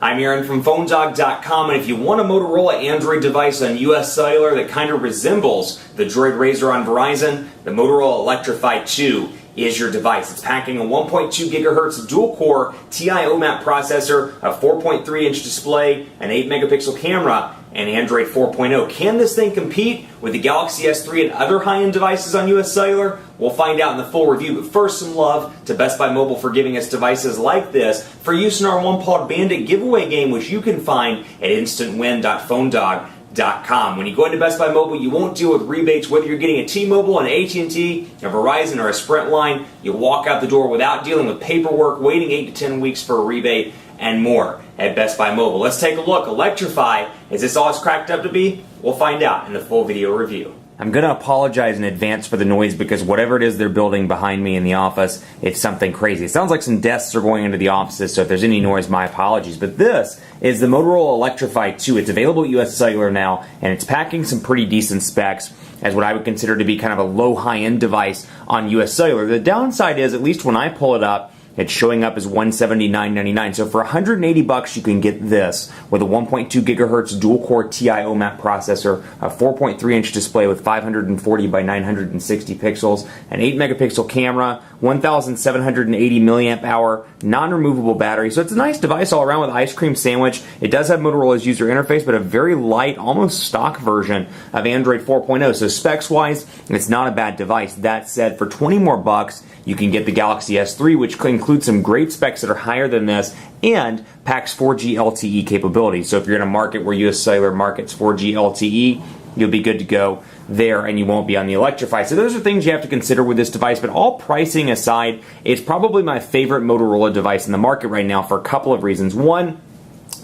I'm Aaron from PhoneDog.com, and if you want a Motorola Android device on US Cellular that kind of resembles the Droid Razr on Verizon, the Motorola Electrify 2 is your device. It's packing a 1.2 gigahertz dual-core TI OMAP processor, a 4.3-inch display, an 8-megapixel camera, and Android 4.0. Can this thing compete with the Galaxy S3 and other high-end devices on US Cellular? We'll find out in the full review, but first some love to Best Buy Mobile for giving us devices like this for use in our One-Pawed Bandit giveaway game, which you can find at instantwin.phonedog.com. When you go into Best Buy Mobile, you won't deal with rebates whether you're getting a T-Mobile, an AT&T, a Verizon, or a Sprint line. You walk out the door without dealing with paperwork, waiting 8 to 10 weeks for a rebate, and more at Best Buy Mobile. Let's take a look. Electrify, is this all it's cracked up to be? We'll find out in the full video review. I'm going to apologize in advance for the noise because whatever it is they're building behind me in the office, it's something crazy. It sounds like some desks are going into the offices, so if there's any noise, my apologies. But this is the Motorola Electrify 2. It's available at US Cellular now, and it's packing some pretty decent specs as what I would consider to be kind of a low high-end device on US Cellular. The downside is, at least when I pull it up, it's showing up as $179.99. So for $180, you can get this with a 1.2 gigahertz dual-core TI OMAP processor, a 4.3-inch display with 540 by 960 pixels, an 8-megapixel camera, 1,780 milliamp hour, non-removable battery. So it's a nice device all around with ice cream sandwich. It does have Motorola's user interface, but a very light, almost stock version of Android 4.0. So specs-wise, it's not a bad device. That said, for 20 more bucks, you can get the Galaxy S3, which includes some great specs that are higher than this and packs 4G LTE capability. So if you're in a market where US Cellular markets 4G LTE, you'll be good to go there and you won't be on the Electrify. So those are things you have to consider with this device, but all pricing aside, it's probably my favorite Motorola device in the market right now for a couple of reasons. One,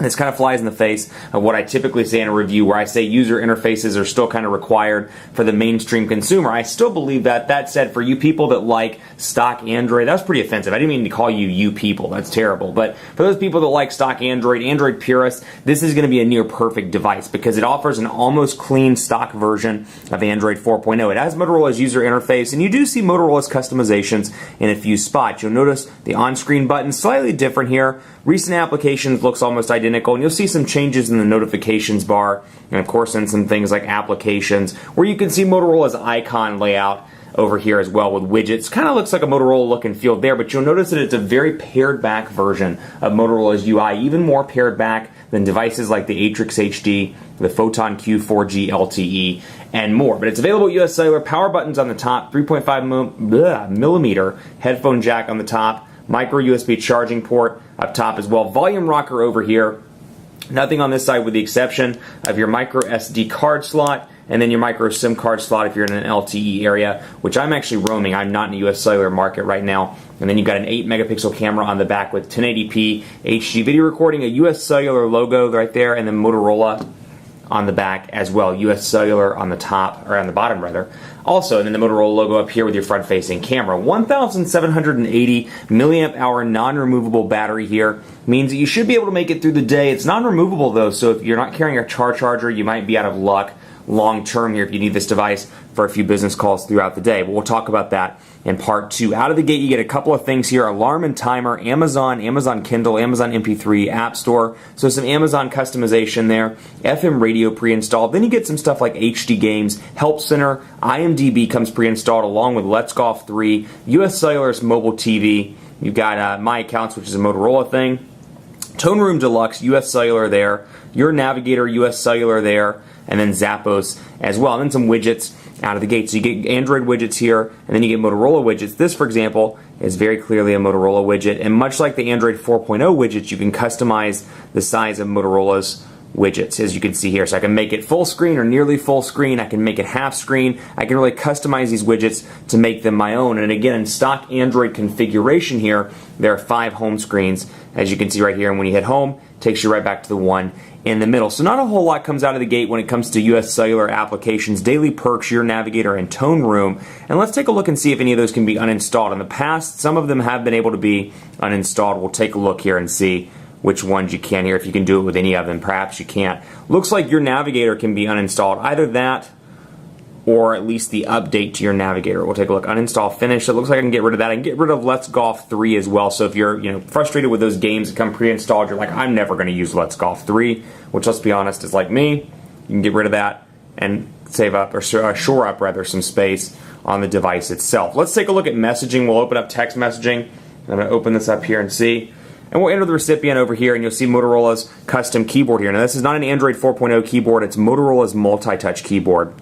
this kind of flies in the face of what I typically say in a review where I say user interfaces are still kind of required for the mainstream consumer. I still believe that. That said, for you people that like stock Android, that was pretty offensive. I didn't mean to call you people. That's terrible. But for those people that like stock Android purists, this is going to be a near perfect device because it offers an almost clean stock version of Android 4.0. It has Motorola's user interface, and you do see Motorola's customizations in a few spots. You'll notice the on-screen button slightly different here. Recent applications looks almost identical, and you'll see some changes in the notifications bar, and of course in some things like applications, where you can see Motorola's icon layout over here as well with widgets. Kind of looks like a Motorola look and feel there, but you'll notice that it's a very pared back version of Motorola's UI, even more pared back than devices like the Atrix HD, the Photon Q 4G LTE, and more. But it's available at US Cellular. Power buttons on the top, 3.5 millimeter headphone jack on the top, micro USB charging port up top as well. Volume rocker over here. Nothing on this side with the exception of your micro SD card slot and then your micro SIM card slot if you're in an LTE area, which I'm actually roaming. I'm not in the US Cellular market right now. And then you've got an 8-megapixel camera on the back with 1080p HD video recording, a US Cellular logo right there, and then Motorola on the back as well. US Cellular on the top, or on the bottom rather. Also, and then the Motorola logo up here with your front-facing camera. 1,780 milliamp hour non-removable battery here means that you should be able to make it through the day. It's non-removable though, so if you're not carrying a charger, you might be out of luck long term here if you need this device for a few business calls throughout the day. But we'll talk about that in part 2. Out of the gate, you get a couple of things here: alarm and timer, Amazon Kindle, Amazon MP3, App Store, so some Amazon customization there, FM radio pre-installed. Then you get some stuff like HD Games, Help Center, IMDb comes pre-installed along with Let's Golf 3, US Cellular's mobile TV. You've got My Accounts, which is a Motorola thing, Tone Room Deluxe, US Cellular there, Your Navigator, US Cellular there, and then Zappos as well, and then some widgets out of the gate. So you get Android widgets here, and then you get Motorola widgets. This, for example, is very clearly a Motorola widget, and much like the Android 4.0 widgets, you can customize the size of Motorola's widgets, as you can see here. So I can make it full screen or nearly full screen. I can make it half screen. I can really customize these widgets to make them my own. And again, in stock Android configuration here, there are 5 home screens, as you can see right here. And when you hit home, it takes you right back to the one in the middle. So not a whole lot comes out of the gate when it comes to US Cellular applications, Daily Perks, Your Navigator, and Tone Room. And let's take a look and see if any of those can be uninstalled. In the past, some of them have been able to be uninstalled. We'll take a look here and see which ones you can here, if you can do it with any of them. Perhaps you can't. Looks like Your Navigator can be uninstalled. Either that or at least the update to your navigator. We'll take a look. Uninstall, finish. It looks like I can get rid of that. I can get rid of Let's Golf 3 as well. So if you're frustrated with those games that come pre-installed, you're like, I'm never going to use Let's Golf 3, which, let's be honest, is like me. You can get rid of that and save up, or shore up rather, some space on the device itself. Let's take a look at messaging. We'll open up text messaging. I'm going to open this up here and see. And we'll enter the recipient over here, and you'll see Motorola's custom keyboard here. Now, this is not an Android 4.0 keyboard. It's Motorola's multi-touch keyboard,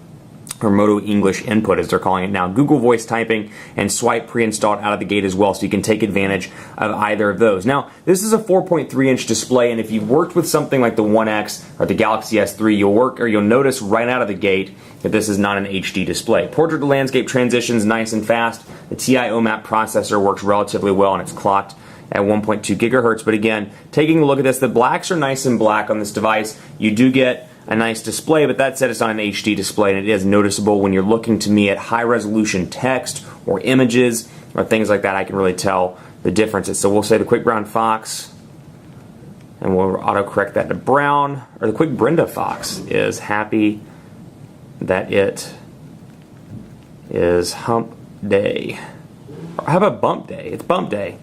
or Moto English Input as they're calling it now. Google Voice typing and swipe pre-installed out of the gate as well, so you can take advantage of either of those. Now, this is a 4.3-inch display, and if you've worked with something like the One X or the Galaxy S3, you'll notice right out of the gate that this is not an HD display. Portrait to landscape transitions nice and fast. The TI OMAP processor works relatively well, and it's clocked at 1.2 gigahertz. But again, taking a look at this, the blacks are nice and black on this device. You do get a nice display, but that said, it's not an HD display, and it is noticeable when you're looking to me at high-resolution text or images or things like that. I can really tell the differences. So we'll say the Quick Brown Fox, and we'll auto-correct that to brown, or the Quick Brenda Fox is happy that it is hump day. Or how about bump day? It's bump day.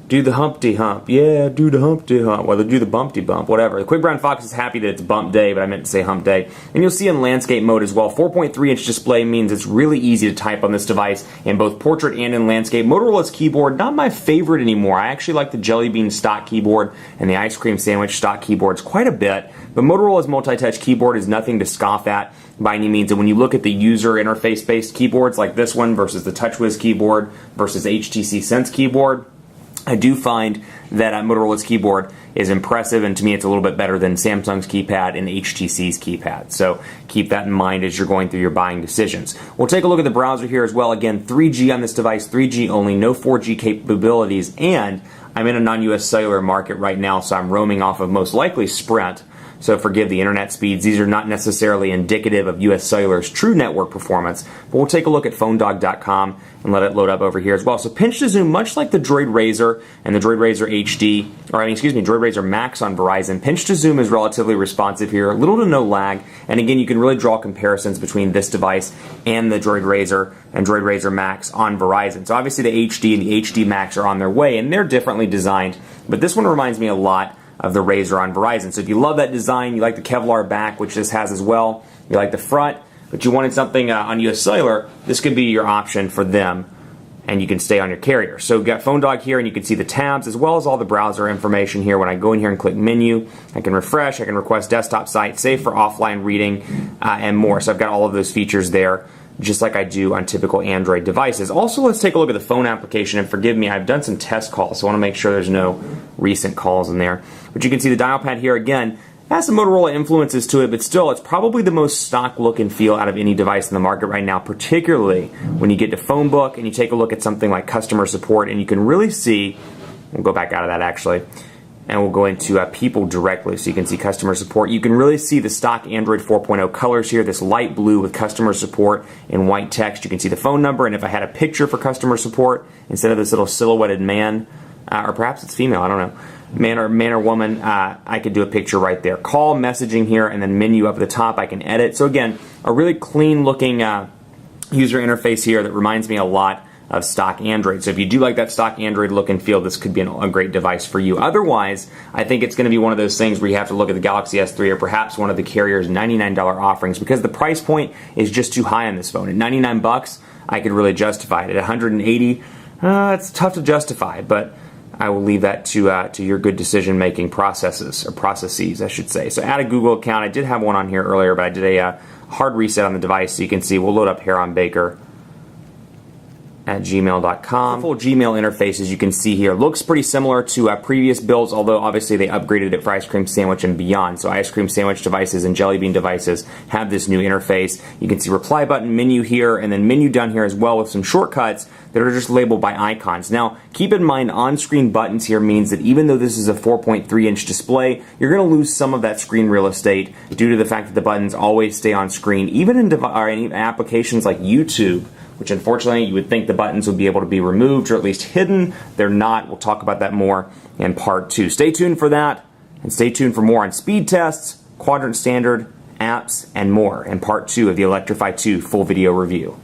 Do the Humpty Hump. Yeah, do the Humpty Hump. Well, do the Bumpty Bump, whatever. The Quick Brown Fox is happy that it's bump day, but I meant to say hump day. And you'll see in landscape mode as well, 4.3-inch display means it's really easy to type on this device in both portrait and in landscape. Motorola's keyboard, not my favorite anymore. I actually like the Jelly Bean stock keyboard and the Ice Cream Sandwich stock keyboards quite a bit, but Motorola's multi-touch keyboard is nothing to scoff at by any means. And when you look at the user interface-based keyboards like this one versus the TouchWiz keyboard versus HTC Sense keyboard, I do find that Motorola's keyboard is impressive, and to me it's a little bit better than Samsung's keypad and HTC's keypad. So keep that in mind as you're going through your buying decisions. We'll take a look at the browser here as well. Again, 3G on this device, 3G only, no 4G capabilities, and I'm in a non-US cellular market right now, so I'm roaming off of most likely Sprint. So forgive the internet speeds. These are not necessarily indicative of US Cellular's true network performance, but we'll take a look at phonedog.com and let it load up over here as well. So pinch to zoom, much like the Droid Razr and the Droid Razr HD, Droid Razr Max on Verizon, pinch to zoom is relatively responsive here, little to no lag, and again, you can really draw comparisons between this device and the Droid Razr and Droid Razr Max on Verizon. So obviously the HD and the HD Max are on their way, and they're differently designed, but this one reminds me a lot of the Razr on Verizon. So if you love that design, you like the Kevlar back, which this has as well, you like the front, but you wanted something on US Cellular, this could be your option for them, and you can stay on your carrier. So we've got Phone Dog here, and you can see the tabs as well as all the browser information here. When I go in here and click menu, I can refresh, I can request desktop site, save for offline reading, and more. So I've got all of those features there, just like I do on typical Android devices. Also, let's take a look at the phone application, and forgive me, I've done some test calls, so I want to make sure there's no recent calls in there. But you can see the dial pad here again, has some Motorola influences to it, but still, it's probably the most stock look and feel out of any device in the market right now, particularly when you get to phone book and you take a look at something like customer support, and you can really see, we'll go back out of that actually, and we'll go into people directly so you can see customer support. You can really see the stock Android 4.0 colors here, this light blue with customer support in white text. You can see the phone number, and if I had a picture for customer support, instead of this little silhouetted man, or perhaps it's female, I don't know, man or woman, I could do a picture right there. Call, messaging here, and then menu up at the top I can edit. So again, a really clean looking user interface here that reminds me a lot of stock Android. So if you do like that stock Android look and feel, this could be a great device for you. Otherwise, I think it's going to be one of those things where you have to look at the Galaxy S3 or perhaps one of the carrier's $99 offerings, because the price point is just too high on this phone. At 99 bucks, I could really justify it. At 180, it's tough to justify, but I will leave that to your good decision-making processes, I should say. So add a Google account. I did have one on here earlier, but I did a hard reset on the device, so you can see we'll load up Heron Baker at gmail.com. The full Gmail interface, as you can see here, looks pretty similar to previous builds, although obviously they upgraded it for Ice Cream Sandwich and beyond. So Ice Cream Sandwich devices and Jelly Bean devices have this new interface. You can see reply button, menu here, and then menu down here as well with some shortcuts that are just labeled by icons. Now, keep in mind, on-screen buttons here means that even though this is a 4.3-inch display, you're going to lose some of that screen real estate due to the fact that the buttons always stay on screen, even in applications like YouTube, which unfortunately you would think the buttons would be able to be removed or at least hidden. They're not. We'll talk about that more in part 2. Stay tuned for that, and stay tuned for more on speed tests, quadrant standard, apps, and more in part 2 of the Electrify 2 full video review.